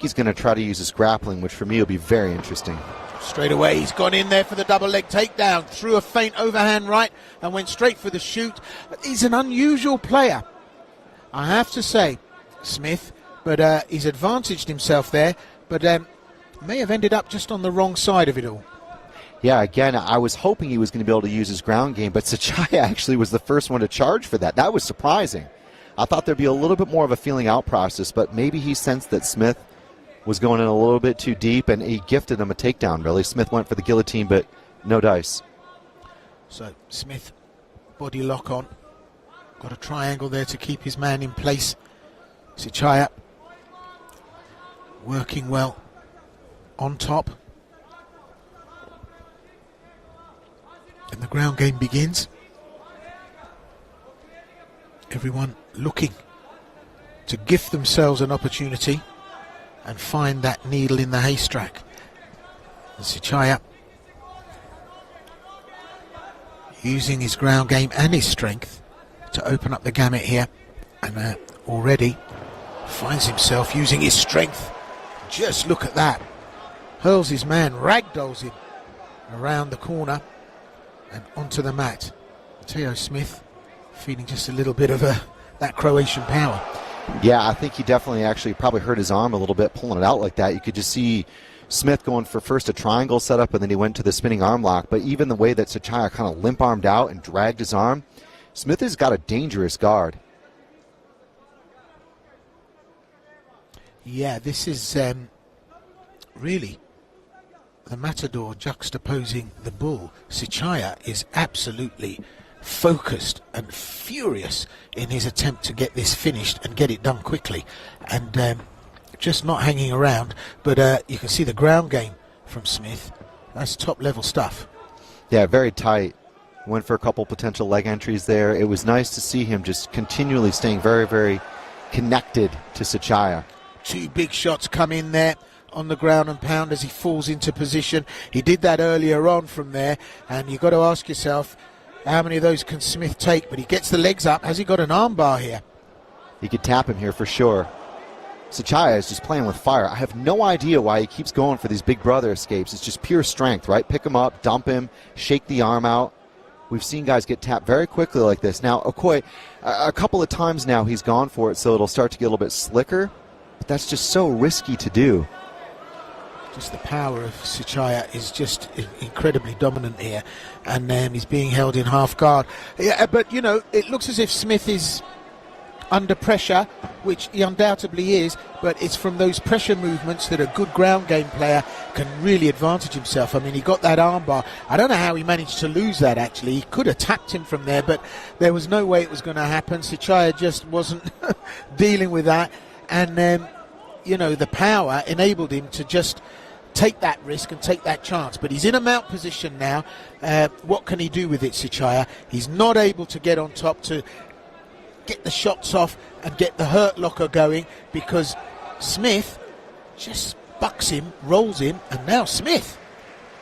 think he's going to try to use his grappling, which for me will be very interesting. Straight away, he's gone in there for the double leg takedown, threw a feint overhand right and went straight for the shoot. He's an unusual player, I have to say, Smith, but he's advantaged himself there, but may have ended up just on the wrong side of it all. Yeah, again, I was hoping he was going to be able to use his ground game, but Sicaja actually was the first one to charge for that. That was surprising. I thought there'd be a little bit more of a feeling out process, but maybe he sensed that Smith was going in a little bit too deep, and he gifted him a takedown, really. Smith went for the guillotine, but no dice. So Smith, body lock on. Got a triangle there to keep his man in place. Sicaja working well on top. And the ground game begins. Everyone looking to gift themselves an opportunity and find that needle in the haystack. And Sicaja using his ground game and his strength to open up the gamut here, and already finds himself using his strength. Just look at that. Hurls his man, ragdolls him around the corner and onto the mat. Theo Smith feeling just a little bit of that Croatian power. Yeah, I think he definitely actually probably hurt his arm a little bit pulling it out like that. You could just see Smith going for first a triangle setup, and then he went to the spinning arm lock. But even the way that Sicaja kind of limp-armed out and dragged his arm, Smith has got a dangerous guard. Yeah, this is really the matador juxtaposing the bull. Sicaja is absolutely focused and furious in his attempt to get this finished and get it done quickly, and just not hanging around. But you can see the ground game from Smith. That's top level stuff. Yeah, very tight. Went for a couple potential leg entries there. It was nice to see him just continually staying very, very connected to Sicaja. Two big shots come in there on the ground and pound as he falls into position. He did that earlier on from there, and you've got to ask yourself, how many of those can Smith take? But he gets the legs up. Has he got an arm bar here? He could tap him here for sure. Sicaja is just playing with fire. I have no idea why he keeps going for these big brother escapes. It's just pure strength, right? Pick him up, dump him, shake the arm out. We've seen guys get tapped very quickly like this. Now, Okoye, a couple of times now he's gone for it, so it'll start to get a little bit slicker. But that's just so risky to do. Just the power of Sicaja is just incredibly dominant here, and he's being held in half guard. Yeah, but, you know, it looks as if Smith is under pressure, which he undoubtedly is, but it's from those pressure movements that a good ground game player can really advantage himself. I mean, he got that armbar. I don't know how he managed to lose that, actually. He could have tapped him from there, but there was no way it was going to happen. Sicaja just wasn't dealing with that, and, you know, the power enabled him to just take that risk and take that chance. But he's in a mount position now. What can he do with it, Sicaja? He's not able to get on top to get the shots off and get the hurt locker going, because Smith just bucks him, rolls him, and now Smith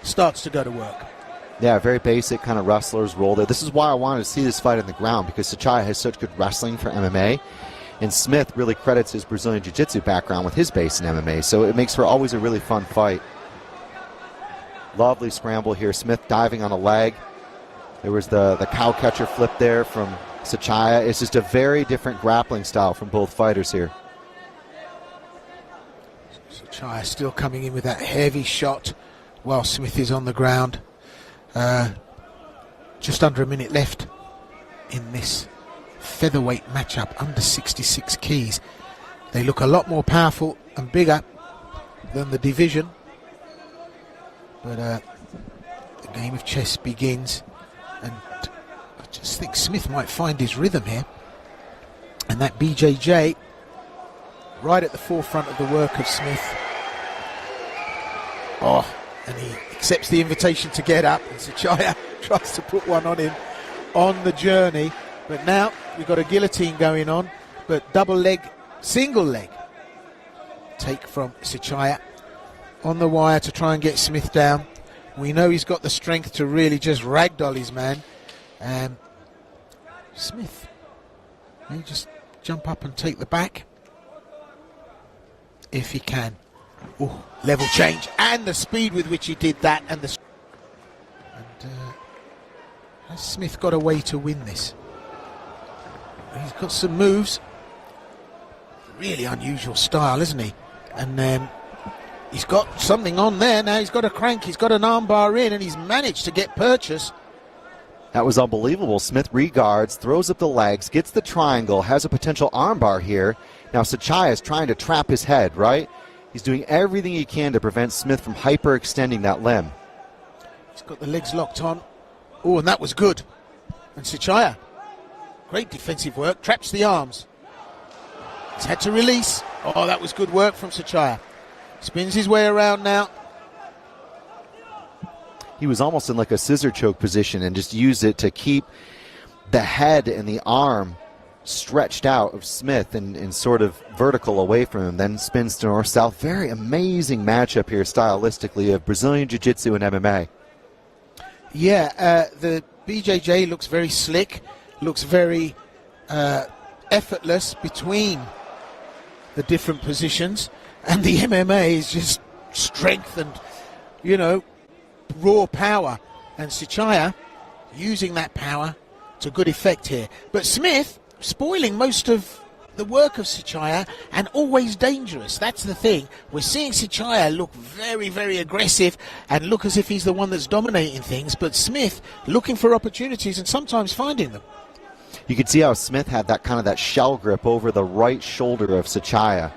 starts to go to work. Yeah, very basic kind of wrestlers roll there. This is why I wanted to see this fight on the ground, because Sicaja has such good wrestling for MMA, and Smith really credits his Brazilian Jiu-Jitsu background with his base in MMA, so it makes for always a really fun fight. Lovely scramble here. Smith diving on a leg. There was the cow catcher flip there from Sicaja. It's just a very different grappling style from both fighters here. Sicaja still coming in with that heavy shot while Smith is on the ground. Just under a minute left in this featherweight matchup, under 66 keys. They look a lot more powerful and bigger than the division, but the game of chess begins, and I just think Smith might find his rhythm here, and that BJJ right at the forefront of the work of Smith. Oh, and he accepts the invitation to get up, and Sicaja tries to put one on him on the journey. But now we've got a guillotine going on, but double leg, single leg take from Sicaja on the wire to try and get Smith down. We know he's got the strength to really just ragdoll his man. Smith may just jump up and take the back if he can. Ooh, level change, and the speed with which he did that, and has Smith got a way to win this? He's got some moves. Really unusual style, isn't he? And he's got something on there now. He's got a crank, he's got an armbar in, and he's managed to get purchase. That was unbelievable. Smith regards, throws up the legs, gets the triangle, has a potential armbar here. Now Sicaja is trying to trap his head, right? He's doing everything he can to prevent Smith from hyperextending that limb. He's got the legs locked on. Oh, and that was good. And Sicaja, great defensive work, traps the arms. He's had to release. Oh, that was good work from Sicaja. Spins his way around now. He was almost in like a scissor choke position and just used it to keep the head and the arm stretched out of Smith and sort of vertical away from him, then spins to north-south. Very amazing matchup here stylistically of Brazilian Jiu-Jitsu and MMA. Yeah, the BJJ looks very slick, looks very effortless between the different positions, and the MMA is just strength and, you know, raw power, and Sicaja using that power to good effect here. But Smith spoiling most of the work of Sicaja, and always dangerous. That's the thing. We're seeing Sicaja look very, very aggressive and look as if he's the one that's dominating things, but Smith looking for opportunities and sometimes finding them. You can see how Smith had that kind of that shell grip over the right shoulder of Sicaja.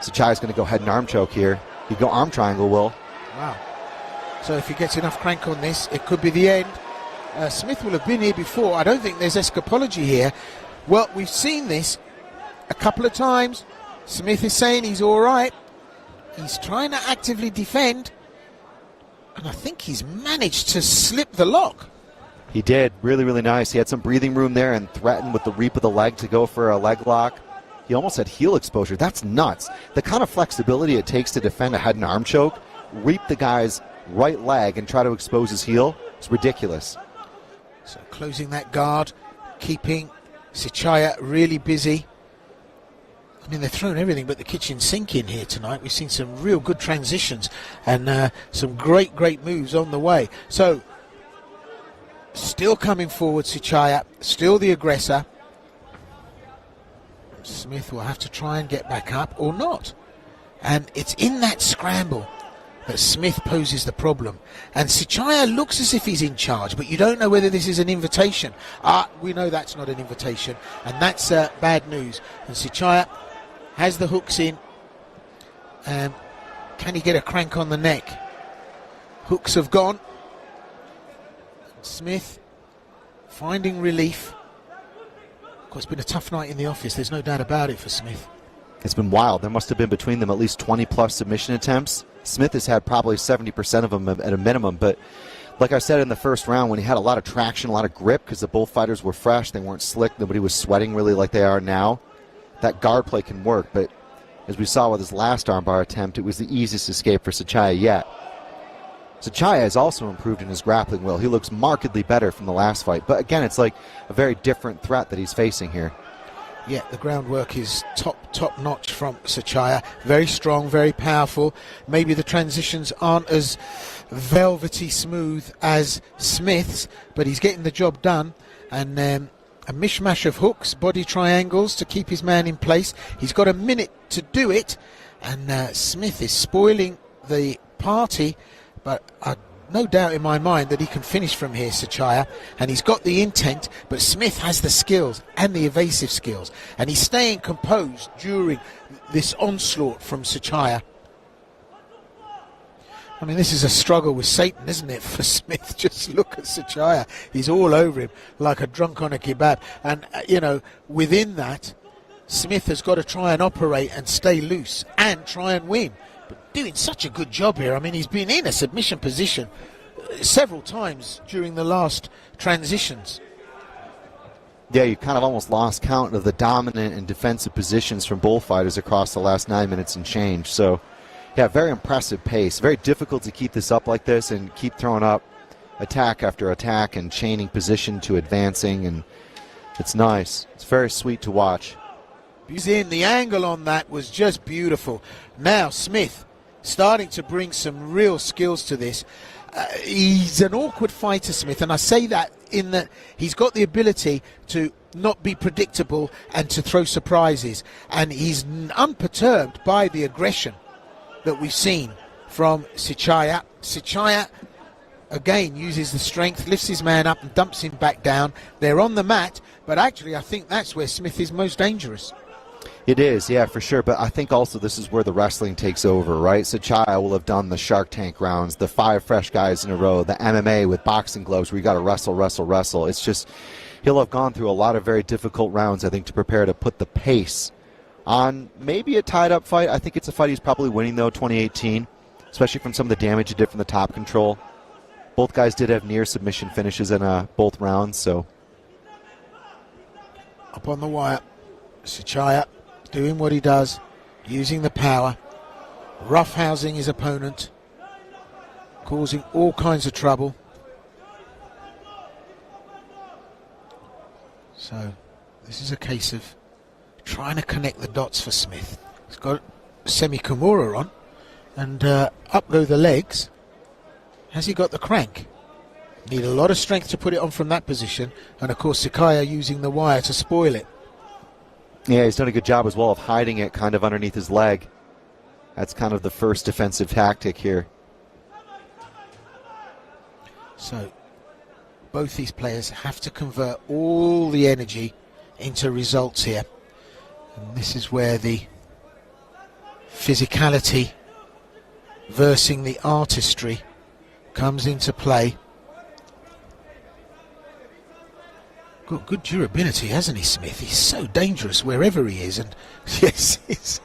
Sicaja's going to go head and arm choke here. You go arm triangle, Will. Wow. So if he gets enough crank on this, it could be the end. Smith will have been here before. I don't think there's escapology here. Well, we've seen this a couple of times. Smith is saying he's all right. He's trying to actively defend, and I think he's managed to slip the lock. He did. Really, really nice. He had some breathing room there and threatened with the reap of the leg to go for a leg lock. He almost had heel exposure. That's nuts. The kind of flexibility it takes to defend a head and arm choke, reap the guy's right leg and try to expose his heel, is ridiculous. So closing that guard, keeping Sicaja really busy. I mean, they're throwing everything but the kitchen sink in here tonight. We've seen some real good transitions and some great, great moves on the way. So, still coming forward, Sicaja, still the aggressor. Smith will have to try and get back up or not. And it's in that scramble that Smith poses the problem. And Sicaja looks as if he's in charge, but you don't know whether this is an invitation. We know that's not an invitation, and that's bad news. And Sicaja has the hooks in. Can he get a crank on the neck? Hooks have gone. Smith finding relief. Of course, it's been a tough night in the office. There's no doubt about it for Smith. It's been wild. There must have been between them at least 20-plus submission attempts. Smith has had probably 70% of them at a minimum, but like I said in the first round, when he had a lot of traction, a lot of grip, because the both fighters were fresh, they weren't slick, nobody was sweating really like they are now, that guard play can work. But as we saw with his last armbar attempt, it was the easiest escape for Sicaja yet. Sicaja has also improved in his grappling, Will. He looks markedly better from the last fight, but again, it's like a very different threat that he's facing here. Yeah, the groundwork is top notch from Sicaja. Very strong, very powerful. Maybe the transitions aren't as velvety smooth as Smith's, but he's getting the job done. And a mishmash of hooks, body triangles to keep his man in place. He's got a minute to do it, and Smith is spoiling the party, but no doubt in my mind that he can finish from here, Sicaja, and he's got the intent, but Smith has the skills and the evasive skills, and he's staying composed during this onslaught from Sicaja. I mean, this is a struggle with Satan, isn't it, for Smith? Just look at Sicaja. He's all over him like a drunk on a kebab. And, you know, within that, Smith has got to try and operate and stay loose and try and win. But doing such a good job here. I mean, he's been in a submission position several times during the last transitions. Yeah, you kind of almost lost count of the dominant and defensive positions from both fighters across the last 9 minutes and change. So, yeah, very impressive pace. Very difficult to keep this up like this and keep throwing up attack after attack and chaining position to advancing, and it's nice. It's very sweet to watch. He's in. The angle on that was just beautiful. Now Smith starting to bring some real skills to this. He's an awkward fighter, Smith, and I say that in that he's got the ability to not be predictable and to throw surprises, and he's unperturbed by the aggression that we've seen from Sicaja. Sicaja again uses the strength, lifts his man up and dumps him back down. They're on the mat, but actually I think that's where Smith is most dangerous. It is, yeah, for sure. But I think also this is where the wrestling takes over, right? Sicaja will have done the Shark Tank rounds, the 5 fresh guys in a row, the MMA with boxing gloves where you got to wrestle. It's just, he'll have gone through a lot of very difficult rounds, I think, to prepare to put the pace on maybe a tied-up fight. I think it's a fight he's probably winning, though, 2018, especially from some of the damage he did from the top control. Both guys did have near submission finishes in both rounds, so. Up on the wire, Sicaja doing what he does, using the power, roughhousing his opponent, causing all kinds of trouble. So this is a case of trying to connect the dots for Smith. He's got semi-kimura on, and up go the legs. Has he got the crank? Need a lot of strength to put it on from that position, and of course Sicaja using the wire to spoil it. Yeah, he's done a good job as well of hiding it kind of underneath his leg. That's kind of the first defensive tactic here. So both these players have to convert all the energy into results here. And this is where the physicality versus the artistry comes into play. Got good durability, hasn't he, Smith? He's so dangerous wherever he is, and yes, he's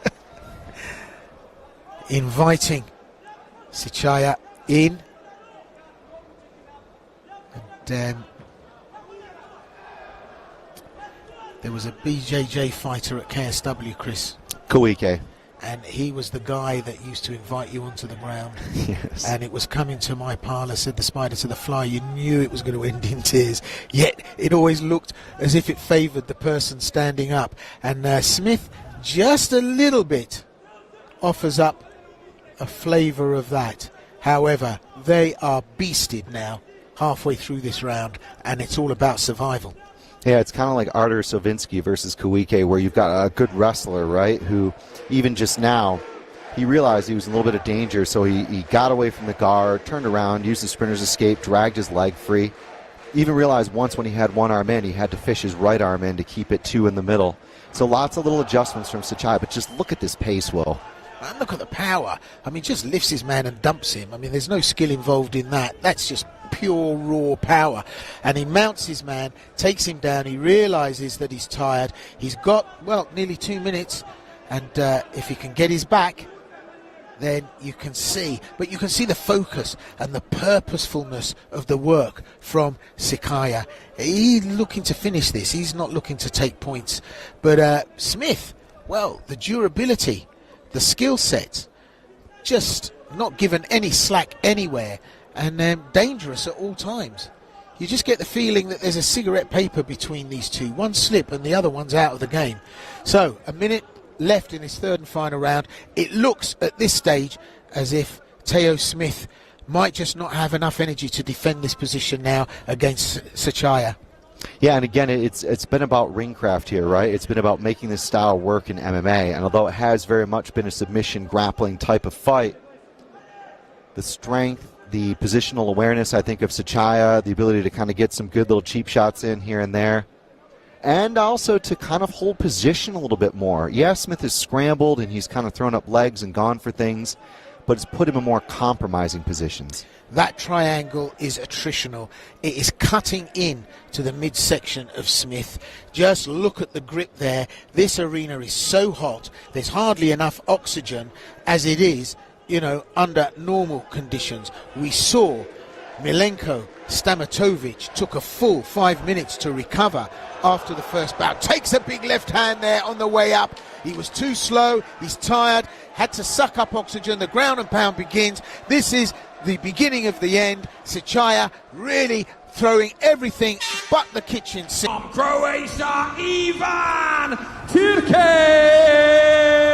inviting Sicaja in. And there was a BJJ fighter at KSW, Chris. Koike. And he was the guy that used to invite you onto the ground. Yes. And it was coming to my parlour, said the spider to the fly. You knew it was going to end in tears. Yet it always looked as if it favoured the person standing up. And Smith, just a little bit, offers up a flavour of that. However, they are beasted now, halfway through this round, and it's all about survival. Yeah, it's kind of like Artur Sovinsky versus Koike, where you've got a good wrestler, right, who even just now, he realized he was in a little bit of danger, so he got away from the guard, turned around, used the sprinter's escape, dragged his leg free. Even realized once when he had one arm in, he had to fish his right arm in to keep it 2 in the middle. So lots of little adjustments from Sicaja, but just look at this pace, Will. And look at the power. I mean, just lifts his man and dumps him. I mean, there's no skill involved in that. That's just pure raw power. And he mounts his man, takes him down. He realizes that he's tired. He's got, well, nearly 2 minutes. And if he can get his back, then you can see. But you can see the focus and the purposefulness of the work from Sicaja. He's looking to finish this. He's not looking to take points. But Smith, well, the durability, the skill set, just not given any slack anywhere, and dangerous at all times. You just get the feeling that there's a cigarette paper between these two. One slip and the other one's out of the game. So, a minute left in his third and final round. It looks at this stage as if Teo Smith might just not have enough energy to defend this position now against Sicaja. Yeah, and again, it's been about ringcraft here, right? It's been about making this style work in MMA, and although it has very much been a submission grappling type of fight, the strength, the positional awareness, I think, of Sicaja, the ability to kind of get some good little cheap shots in here and there, and also to kind of hold position a little bit more. Yeah, Smith has scrambled, and he's kind of thrown up legs and gone for things, but it's put him in more compromising positions. That triangle is attritional. It is cutting in to the midsection of Smith. Just look at the grip there. This arena is so hot. There's hardly enough oxygen as it is, you know, under normal conditions. We saw Milenko Stamatovic took a full 5 minutes to recover after the first bout. Takes a big left hand there on the way up. He was too slow. He's tired. Had to suck up oxygen. The ground and pound begins. This is the beginning of the end. Sicaja really throwing everything but the kitchen sink. Croatia, Ivan Turkic!